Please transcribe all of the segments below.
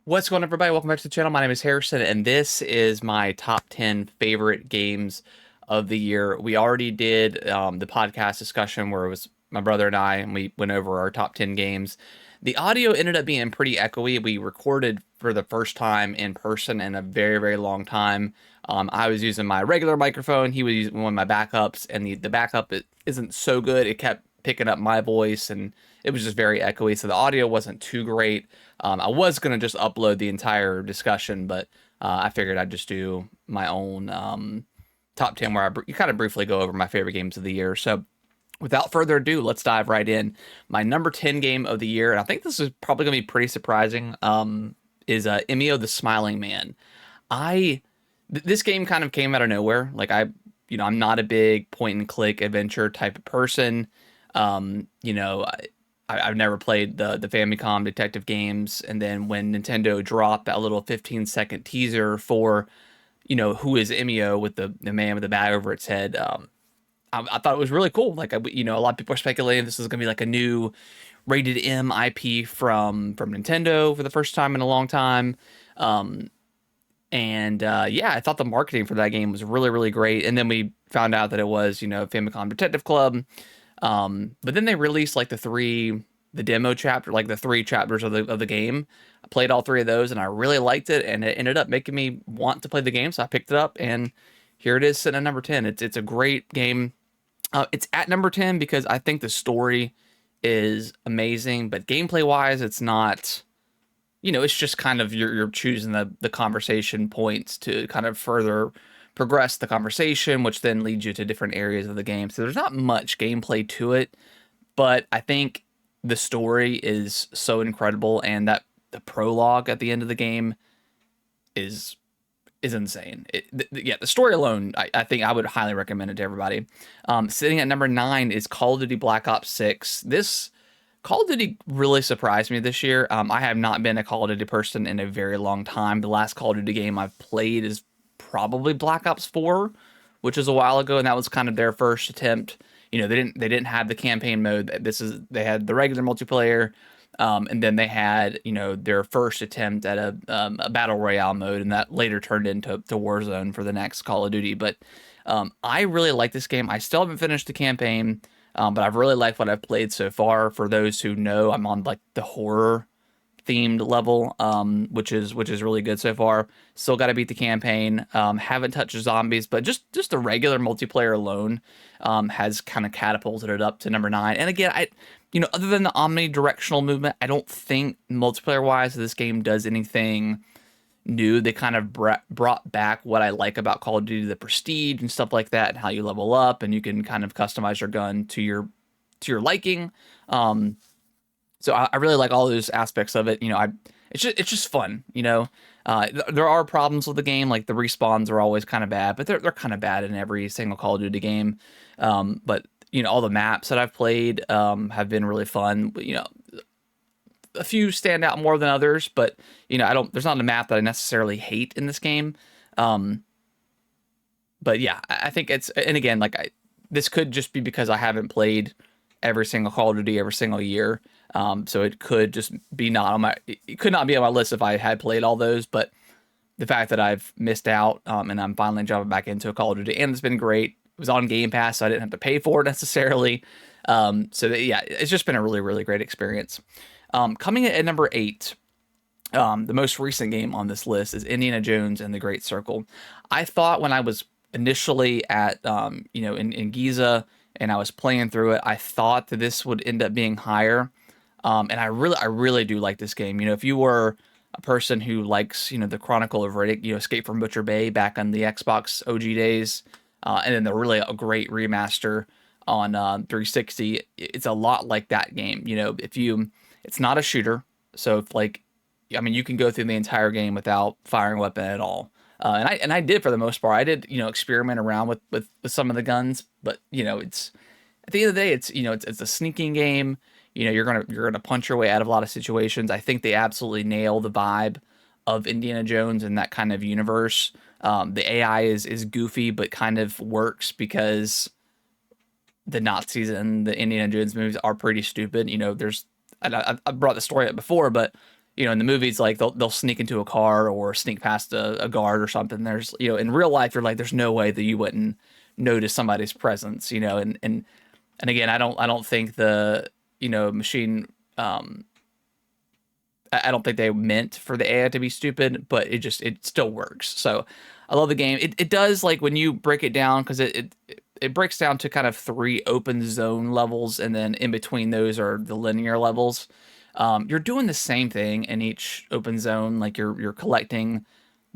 What's going on, everybody? Welcome back to the channel. My name is Harrison, and this is my top 10 favorite games of the year. We already did the podcast discussion where it was my brother and I, and we went over our top 10 games. The audio ended up being pretty echoey. We recorded for the first time in person in a very, very long time. I was using my regular microphone. He was using one of my backups, and the backup isn't so good. It kept picking up my voice, and it was just very echoey, so the audio wasn't too great. I was going to just upload the entire discussion, but I figured I'd just do my own top 10 where you kind of briefly go over my favorite games of the year. So without further ado, let's dive right in. My number 10 game of the year, and I think this is probably going to be pretty surprising, is Emio the Smiling Man. This game kind of came out of nowhere. I'm not a big point and click adventure type of person. I've never played the Famicom detective games, and then when Nintendo dropped that little 15-second teaser for, who is Emio with the man with the bag over its head, I thought it was really cool. A lot of people are speculating this is going to be like a new rated M IP from Nintendo for the first time in a long time. I thought the marketing for that game was really, really great. And then we found out that it was, Famicom Detective Club. But then they released the demo chapter, like the 3 chapters of the game. I played all 3 of those and I really liked it, and it ended up making me want to play the game. So I picked it up, and here it is sitting at number 10. It's a great game. It's at number 10 because I think the story is amazing, but gameplay wise, it's not, it's just kind of you're choosing the conversation points to kind of further progress the conversation, which then leads you to different areas of the game. So there's not much gameplay to it, but I think the story is so incredible, and that the prologue at the end of the game is insane. The story alone, I think I would highly recommend it to everybody. Sitting at number 9 is Call of Duty Black Ops 6. This Call of Duty really surprised me this year. I have not been a Call of Duty person in a very long time. The last Call of Duty game I've played is probably Black Ops 4, which is a while ago, and that was kind of their first attempt. They didn't have the campaign mode. They had the regular multiplayer, and then they had their first attempt at a battle royale mode, and that later turned into Warzone for the next Call of Duty. But I really like this game. I still haven't finished the campaign, but I've really liked what I've played so far. For those who know, I'm on like the horror themed level, which is really good so far. Still got to beat the campaign. Haven't touched zombies, but just the regular multiplayer alone has kind of catapulted it up to number 9. And again, other than the omnidirectional movement, I don't think multiplayer wise this game does anything new. They kind of brought back what I like about Call of Duty, the prestige and stuff like that, and how you level up, and you can kind of customize your gun to your liking. So I really like all those aspects of it. It's just fun. There are problems with the game, like the respawns are always kind of bad, but they're kind of bad in every single Call of Duty game. But all the maps that I've played have been really fun. A few stand out more than others, but there's not a map that I necessarily hate in this game. But yeah, I think and again, this could just be because I haven't played every single Call of Duty every single year. So it could just be it could not be on my list if I had played all those, but the fact that I've missed out, and I'm finally jumping back into a Call of Duty, and it's been great. It was on Game Pass, so I didn't have to pay for it necessarily. It's just been a really, really great experience. Coming in at number 8, the most recent game on this list is Indiana Jones and the Great Circle. I thought when I was initially at, in Giza, and I was playing through it, I thought that this would end up being higher. And I really do like this game. If you were a person who likes, the Chronicle of Riddick, Escape from Butcher Bay back on the Xbox OG days, and then they're really a great remaster on 360. It's a lot like that game. It's not a shooter, so you can go through the entire game without firing a weapon at all. And I did for the most part. I did, experiment around with some of the guns, but it's at the end of the day, it's a sneaking game. You're gonna punch your way out of a lot of situations. I think they absolutely nail the vibe of Indiana Jones and that kind of universe. The AI is goofy, but kind of works because the Nazis in the Indiana Jones movies are pretty stupid. I brought the story up before, but in the movies, like they'll sneak into a car or sneak past a guard or something. There's, in real life, you're like, there's no way that you wouldn't notice somebody's presence, and again, I don't think the, machine, I don't think they meant for the AI to be stupid, but it still works. So I love the game. It does, like, when you break it down, because it breaks down to kind of three open zone levels, and then in between those are the linear levels. You're doing the same thing in each open zone, like you're collecting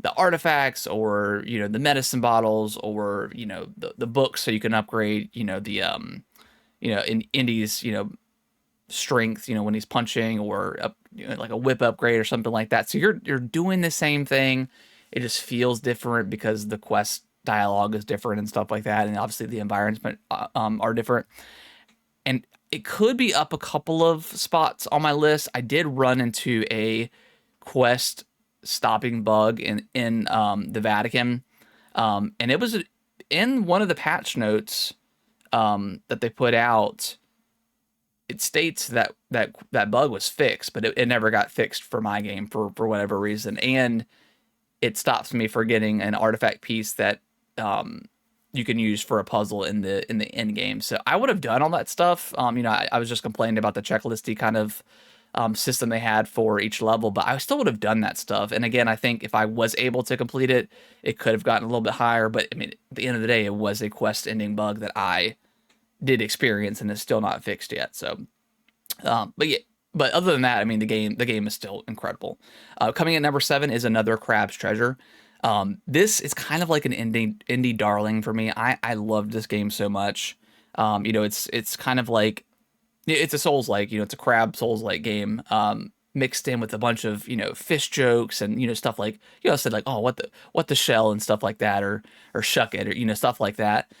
the artifacts, or the medicine bottles, or the books, so you can upgrade the in Indy's strength, when he's punching, or like a whip upgrade or something like that. So you're doing the same thing. It just feels different because the quest dialogue is different and stuff like that, and obviously the environments are different. And it could be up a couple of spots on my list. I did run into a quest stopping bug in the Vatican, and it was in one of the patch notes that they put out. It states that bug was fixed, but it never got fixed for my game for whatever reason, and it stops me for getting an artifact piece that you can use for a puzzle in the end game. So I would have done all that stuff. I was just complaining about the checklisty kind of system they had for each level, but I still would have done that stuff. And again, I think if I was able to complete it, it could have gotten a little bit higher. But I mean, at the end of the day, it was a quest ending bug that I did experience, and is still not fixed yet. So, but yeah. But other than that, I mean, the game is still incredible. Coming at number 7 is another Crab's Treasure. This is kind of like an indie darling for me. I love this game so much. It's kind of like, it's a Souls-like, it's a Crab Souls-like game, mixed in with a bunch of, fish jokes, and, stuff like, said like, oh, what the shell, and stuff like that, or shuck it, or, stuff like that,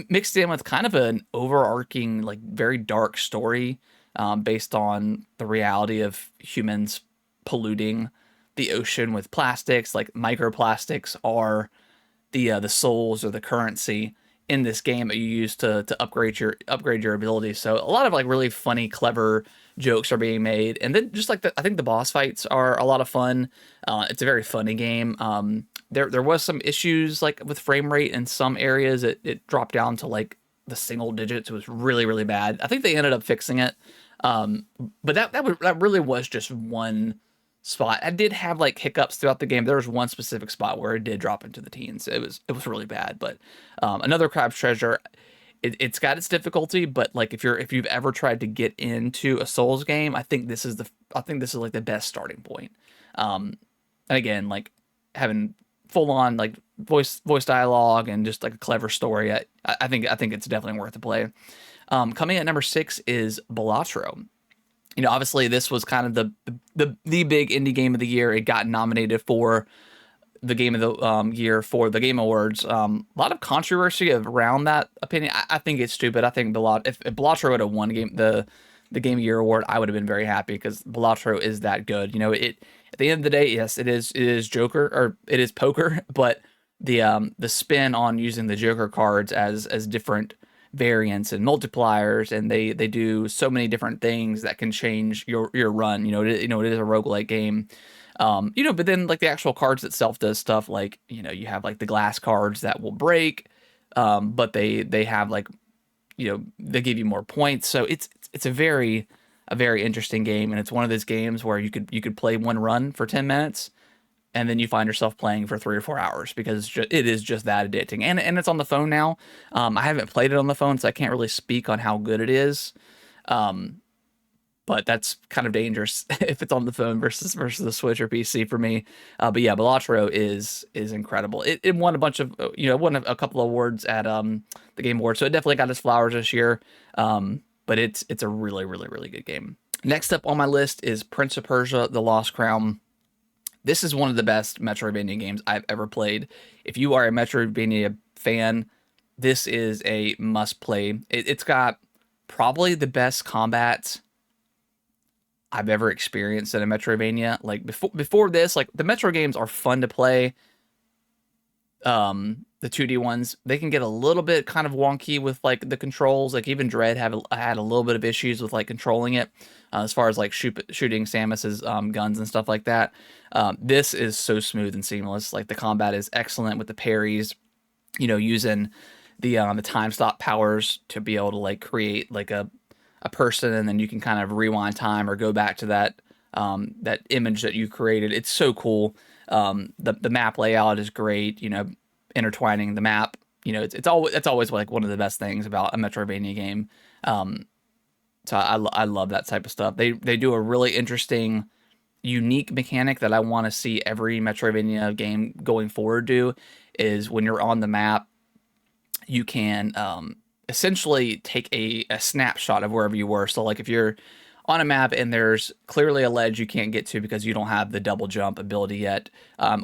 mixed in with kind of an overarching, like, very dark story, based on the reality of humans polluting the ocean with plastics. Like, microplastics are the souls, or the currency in this game that you use to upgrade your abilities. So a lot of, like, really funny, clever jokes are being made, and then just like I think the boss fights are a lot of fun. It's a very funny game. There was some issues, like, with frame rate in some areas. It dropped down to, like, the single digits. It was really, really bad. I think they ended up fixing it. But that really was just one spot. I did have, like, hiccups throughout the game. There was one specific spot where it did drop into the teens. It was really bad. But another Crab's Treasure. It's got its difficulty, but, like, if you've ever tried to get into a Souls game, I think this is like the best starting point. And again, like, having full on, like, voice dialogue, and just, like, a clever story. I think it's definitely worth the play. Coming at number 6 is Balatro. Obviously this was kind of the big indie game of the year. It got nominated for the game of the year for the Game Awards. A lot of controversy around that opinion. I think it's stupid. I think if Balatro had won the Game of Year award, I would have been very happy, because Balatro is that good. It, at the end of the day, yes, it is Joker, or it is poker, but the spin on using the Joker cards as different variants and multipliers, and they do so many different things that can change your run. It is a roguelike game. But then, like, the actual cards itself does stuff like, you have, like, the glass cards that will break, but they have, like, they give you more points. So it's a very interesting game, and it's one of those games where you could play one run for 10 minutes, and then you find yourself playing for 3 or 4 hours, because it is just that addicting. And it's on the phone now. I haven't played it on the phone, so I can't really speak on how good it is. But that's kind of dangerous if it's on the phone versus the Switch or PC for me. But yeah, Balatro is incredible. It won a bunch of, won a couple of awards at the Game Awards, so it definitely got its flowers this year. But it's a really, really, really good game. Next up on my list is Prince of Persia: The Lost Crown. This is one of the best Metroidvania games I've ever played. If you are a Metroidvania fan, this is a must-play. It's got probably the best combat I've ever experienced in a Metroidvania. Like, before this, like, the Metro games are fun to play, The 2D ones, they can get a little bit kind of wonky with like the controls. Like even Dread had a little bit of issues with like controlling it, as far as like shooting Samus's guns and stuff like that. This is so smooth and seamless. Like the combat is excellent with the parries. Using the time stop powers to be able to like create like a person, and then you can kind of rewind time or go back to that image that you created. It's so cool. The map layout is great. Intertwining the map. It's always like one of the best things about a Metroidvania game. So I love that type of stuff. They do a really interesting, unique mechanic that I want to see every Metroidvania game going forward do, is when you're on the map, you can essentially take a snapshot of wherever you were. So like if you're on a map and there's clearly a ledge you can't get to because you don't have the double jump ability yet,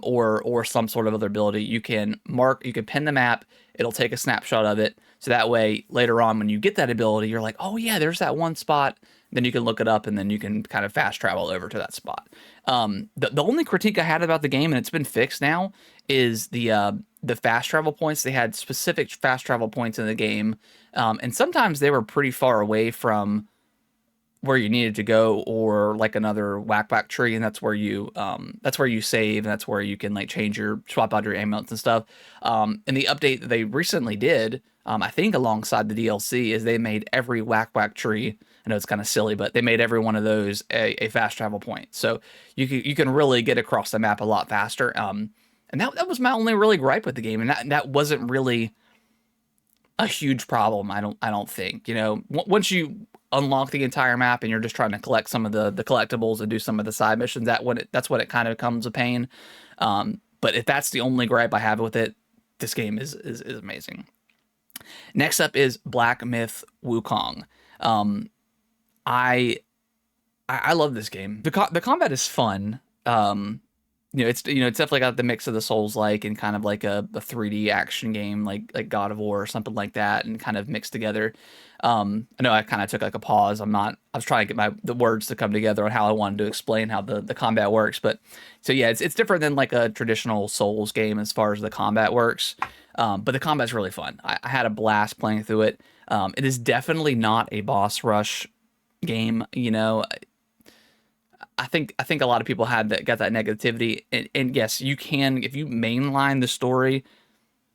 or some sort of other ability, you can pin the map. It'll take a snapshot of it, so that way later on when you get that ability, you're like, oh yeah, there's that one spot. Then you can look it up, and then you can kind of fast travel over to that spot. The only critique I had about the game, and it's been fixed now, is the fast travel points. They had specific fast travel points in the game, and sometimes they were pretty far away from where you needed to go, or like another whack tree, and that's where you save, and that's where you can like swap out your amulets and stuff. And the update that they recently did, I think alongside the DLC, is they made every whack tree. I know it's kind of silly, but they made every one of those a fast travel point, so you can really get across the map a lot faster. And that was my only really gripe with the game, and that wasn't really a huge problem. I don't think. Once you unlock the entire map and you're just trying to collect some of the collectibles and do some of the side missions, that's when it kind of becomes a pain. But if that's the only gripe I have with it, this game is amazing. Next up is Black Myth Wukong. I love this game. The combat is fun. It's definitely got the mix of the Souls-like and kind of like a 3D action game like God of War or something like that, and kind of mixed together. I know I kind of took like a pause. I was trying to get the words to come together on how I wanted to explain how the combat works. But so yeah, it's different than like a traditional Souls game as far as the combat works. But the combat's really fun. I had a blast playing through it. It is definitely not a boss rush game. I think a lot of people got that negativity, and yes, you can, if you mainline the story.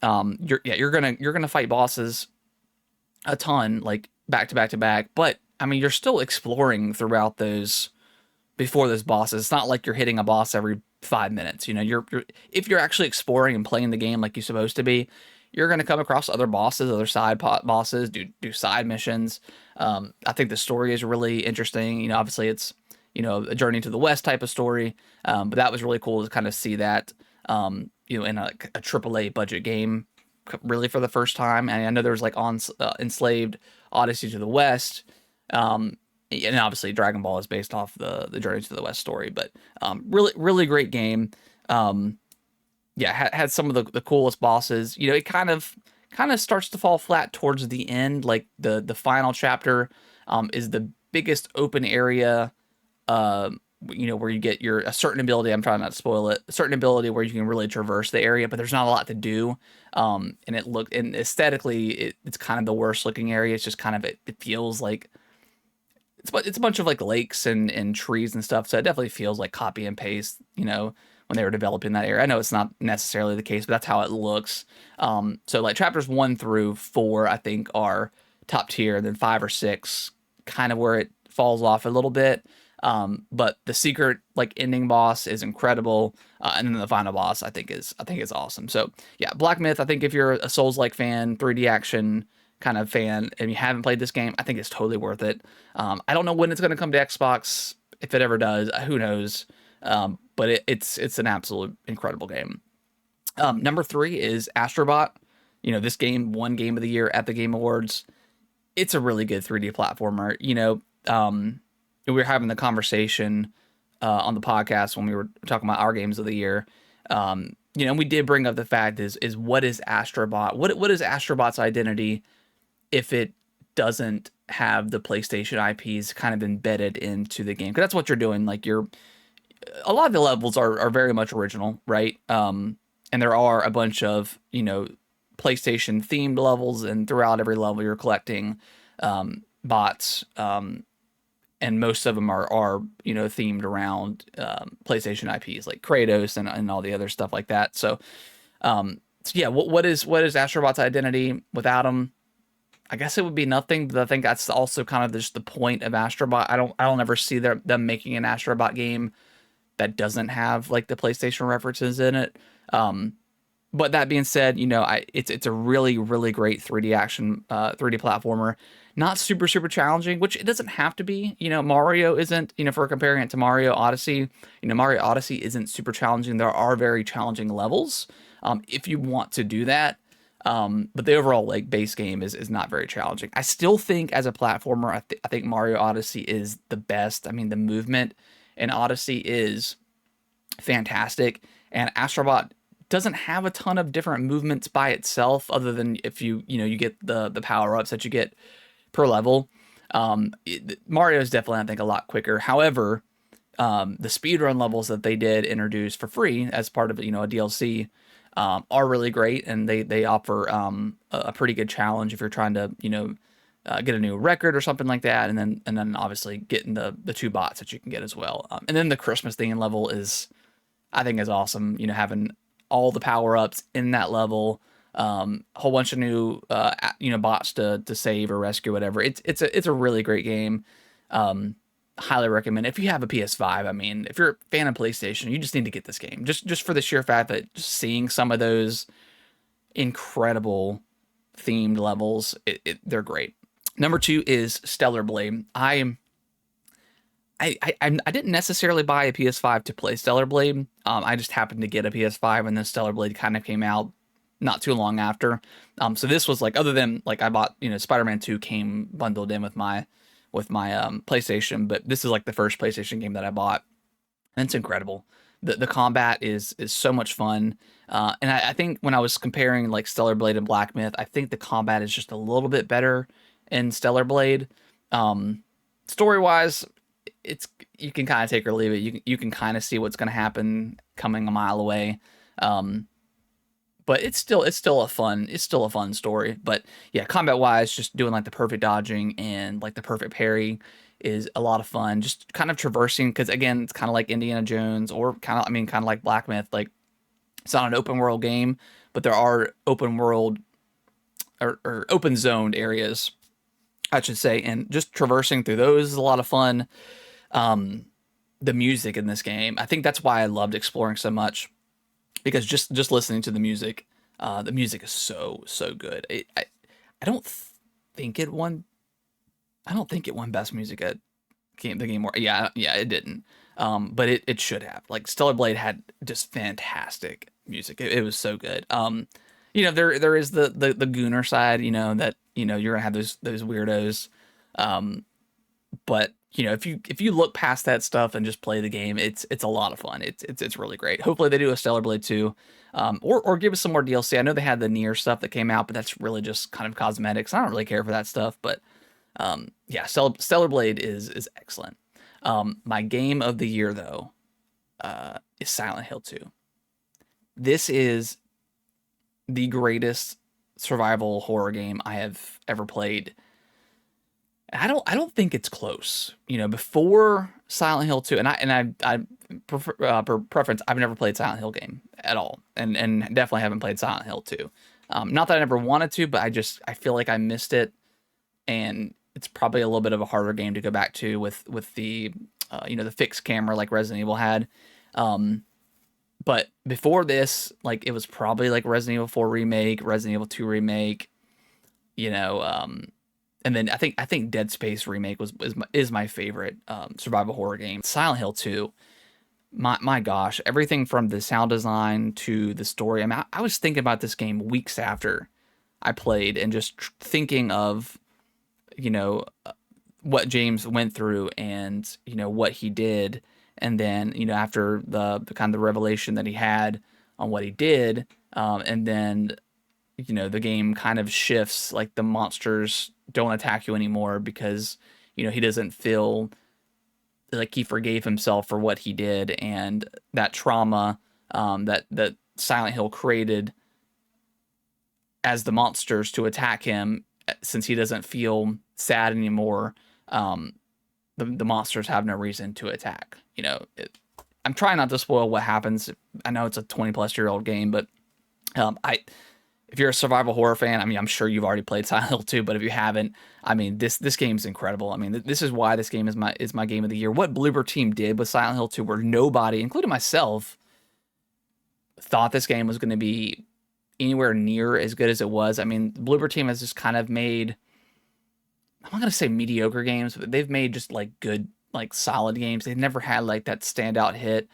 You're gonna fight bosses a ton, like back to back to back. But I mean, you're still exploring throughout those before those bosses. It's not like you're hitting a boss every 5 minutes. If you're actually exploring and playing the game like you're supposed to be, you're gonna come across other bosses, other side bosses, do side missions. I think the story is really interesting. Obviously it's a Journey to the West type of story, but that was really cool to kind of see that in a AAA budget game, really for the first time. And I know there was like Enslaved, Odyssey to the West, and obviously Dragon Ball is based off the Journey to the West story, but really great game. Had some of the coolest bosses. It kind of starts to fall flat towards the end. Like the final chapter is the biggest open area, where you get a certain ability. I'm trying not to spoil it. A certain ability where you can really traverse the area, but there's not a lot to do. And aesthetically, it's kind of the worst looking area. It's just kind of, it feels like it's a bunch of like lakes and trees and stuff. So it definitely feels like copy and paste, when they were developing that area. I know it's not necessarily the case, but that's how it looks. So like chapters 1 through 4, I think, are top tier. Then 5 or 6, kind of where it falls off a little bit. But the secret like ending boss is incredible, and then the final boss I think is awesome. So yeah, Black Myth. I think if you're a Souls-like fan, 3D action kind of fan, and you haven't played this game, I think it's totally worth it. I don't know when it's going to come to Xbox, if it ever does. Who knows? But it's an absolute incredible game. Number 3 is Astrobot. This game won Game of the Year at the Game Awards. It's a really good 3D platformer. We were having the conversation on the podcast when we were talking about our games of the year. We did bring up the fact is what is Astrobot? What is Astrobot's identity if it doesn't have the PlayStation IPs kind of embedded into the game? Because that's what you're doing. Like a lot of the levels are very much original, right? And there are a bunch of, PlayStation themed levels, and throughout every level you're collecting bots, and most of them are themed around PlayStation IPs like Kratos and all the other stuff like that. So yeah, what is Astrobot's identity without them? I guess it would be nothing, but I think that's also kind of just the point of Astrobot. I don't ever see them making an Astrobot game that doesn't have like the PlayStation references in it. But that being said, it's a really really great 3D action 3D platformer. Not super super challenging, which it doesn't have to be. Mario isn't. If we're comparing it to Mario Odyssey, Mario Odyssey isn't super challenging. There are very challenging levels if you want to do that. But the overall like base game is not very challenging. I still think as a platformer, I think Mario Odyssey is the best. I mean, the movement in Odyssey is fantastic, and Astrobot doesn't have a ton of different movements by itself, other than if you get the power ups that you get per level. Mario is definitely, I think, a lot quicker. However, the speedrun levels that they did introduce for free as part of a DLC are really great, and they offer a pretty good challenge if you're trying to get a new record or something like that, and then obviously getting the two bots that you can get as well. And then the Christmas theme level is, I think, is awesome. Having all the power ups in that level, a whole bunch of new bots to save or rescue, whatever. It's a really great game. Highly recommend. If you have a PS5, I mean, if you're a fan of PlayStation, you just need to get this game. Just for the sheer fact that just seeing some of those incredible themed levels, they're great. Number 2 is Stellar Blade. I didn't necessarily buy a PS5 to play Stellar Blade. I just happened to get a PS5, and then Stellar Blade kind of came out not too long after. So this was like, other than like I bought, Spider-Man 2 came bundled in with my PlayStation, but this is like the first PlayStation game that I bought, and it's incredible. The combat is so much fun, and I think when I was comparing like Stellar Blade and Black Myth, I think the combat is just a little bit better in Stellar Blade. Story wise, it's, you can kind of take or leave it. You can kind of see what's going to happen coming a mile away. But it's still a fun story. But yeah, combat wise, just doing like the perfect dodging and like the perfect parry is a lot of fun. Just kind of traversing, because again, it's kind of like Indiana Jones, or kind of like Black Myth. Like, it's not an open world game, but there are open world or open zoned areas, I should say, and just traversing through those is a lot of fun. The music in this game, I think that's why I loved exploring so much, because just listening to the music is so good. I don't think it won. I don't think it won best music at the Game Award. Yeah, it didn't. But it should have. Like, Stellar Blade had just fantastic music. It was so good. There is the gooner side. That you're gonna have those weirdos. But if you look past that stuff and just play the game, it's a lot of fun. It's really great. Hopefully they do a Stellar Blade 2, or give us some more DLC. I know they had the Nier stuff that came out, but that's really just kind of cosmetics. I don't really care for that stuff, but yeah, Stellar Blade is excellent. My game of the year though is Silent Hill 2. This is the greatest survival horror game I have ever played. I don't think it's close. Before Silent Hill 2, and I prefer, per preference, I've never played Silent Hill game at all, and definitely haven't played Silent Hill 2. Not that I never wanted to, but I feel like I missed it, and it's probably a little bit of a harder game to go back to with the the fixed camera like Resident Evil had. But before this, like, it was probably like Resident Evil 4 remake, Resident Evil 2 remake, and then I think Dead Space remake is my favorite survival horror game. Silent Hill 2, my gosh, everything from the sound design to the story. I mean, I was thinking about this game weeks after I played, and just thinking of what James went through, and what he did, and then after the kind of the revelation that he had on what he did, and then the game kind of shifts, like the monsters don't attack you anymore because he doesn't feel like he forgave himself for what he did, and that trauma that Silent Hill created as the monsters to attack him, since he doesn't feel sad anymore, the monsters have no reason to attack. You know, I'm trying not to spoil what happens. I know it's a 20-plus-year-old game, but if you're a survival horror fan, I mean, I'm sure you've already played Silent Hill 2, but if you haven't, I mean, this game's incredible. I mean, this is why this game is my game of the year. What Bloober Team did with Silent Hill 2, where nobody, including myself, thought this game was going to be anywhere near as good as it was. I mean, the Bloober Team has just kind of made, I'm not going to say mediocre games, but they've made just like good, like solid games. They've never had like that standout hit.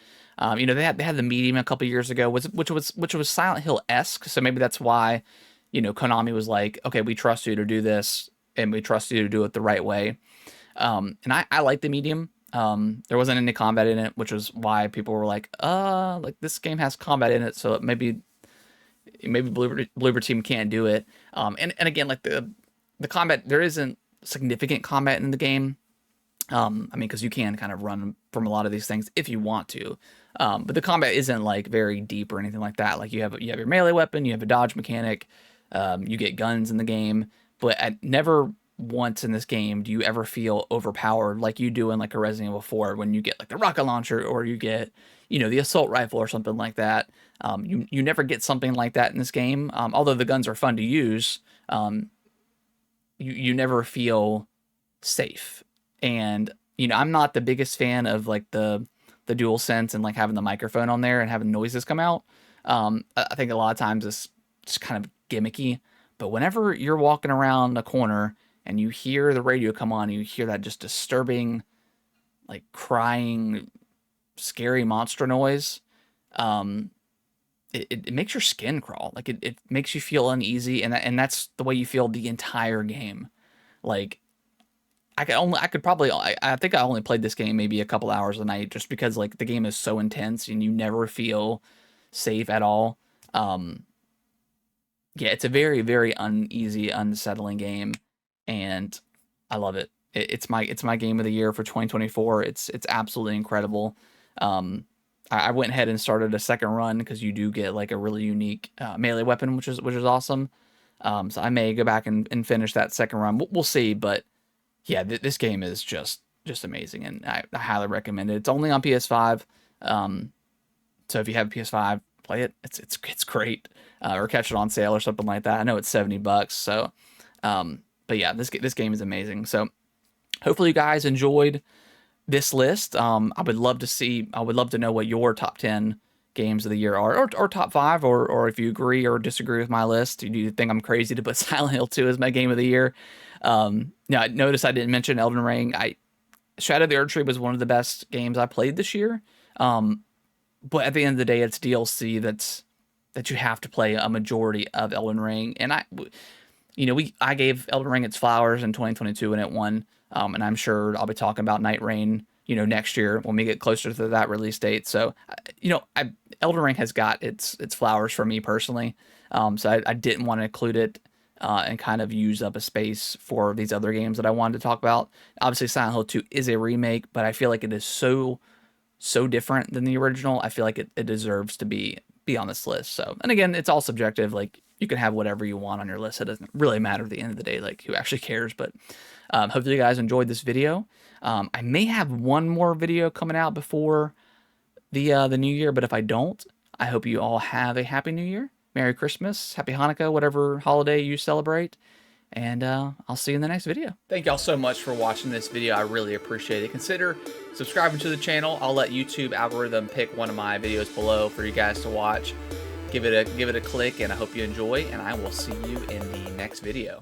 You know, they had the Medium a couple years ago, which was Silent Hill-esque. So maybe that's why, you know, Konami was like, okay, we trust you to do this, and we trust you to do it the right way. And I like the Medium. There wasn't any combat in it, which was why people were like this game has combat in it, so maybe Bloober Team can't do it. And again, like the combat, there isn't significant combat in the game. I mean, because you can kind of run from a lot of these things if you want to. But the combat isn't like very deep or anything like that. Like you have your melee weapon, you have a dodge mechanic, you get guns in the game, but never once in this game do you ever feel overpowered like you do in like a Resident Evil 4 when you get like the rocket launcher, or you get, you know, the assault rifle or something like that. You never get something like that in this game. Although the guns are fun to use, you never feel safe. And, you know, I'm not the biggest fan of like the DualSense and like having the microphone on there and having noises come out. I think a lot of times it's just kind of gimmicky, but whenever you're walking around a corner and you hear the radio come on, and you hear that just disturbing, like crying, scary monster noise, it makes your skin crawl. Like it makes you feel uneasy, and that's the way you feel the entire game. Like I think I only played this game maybe a couple hours a night, just because like the game is so intense and you never feel safe at all. Yeah, it's a very, very uneasy, unsettling game, and I love it. It's my game of the year for 2024. It's absolutely incredible. I went ahead and started a second run because you do get like a really unique melee weapon, which is awesome. So I may go back and finish that second run. We'll see, but yeah, this game is just amazing, and I highly recommend it. It's only on PS5, so if you have a PS5, play it. It's great, or catch it on sale or something like that. I know it's $70, so but yeah, this game is amazing. So hopefully you guys enjoyed this list. I would love to know what your top 10 games of the year are, or top 5, or if you agree or disagree with my list. Do you think I'm crazy to put Silent Hill 2 as my game of the year? Now, notice I didn't mention Elden Ring. Shadow of the Erdtree was one of the best games I played this year. But at the end of the day, it's DLC that you have to play a majority of Elden Ring. And I gave Elden Ring its flowers in 2022, and it won. And I'm sure I'll be talking about Night Rain, you know, next year when we get closer to that release date. So, you know, Elden Ring has got its flowers for me personally. So I didn't want to include it and kind of use up a space for these other games that I wanted to talk about. Obviously, Silent Hill 2 is a remake, but I feel like it is so different than the original. I feel like it deserves to be on this list. So, and again, it's all subjective. Like, you can have whatever you want on your list. It doesn't really matter at the end of the day, like, who actually cares. But hopefully you guys enjoyed this video. I may have one more video coming out before the new year, but if I don't, I hope you all have a happy new year. Merry Christmas, Happy Hanukkah, whatever holiday you celebrate. And I'll see you in the next video. Thank y'all so much for watching this video. I really appreciate it. Consider subscribing to the channel. I'll let YouTube algorithm pick one of my videos below for you guys to watch. Give it a click, and I hope you enjoy, and I will see you in the next video.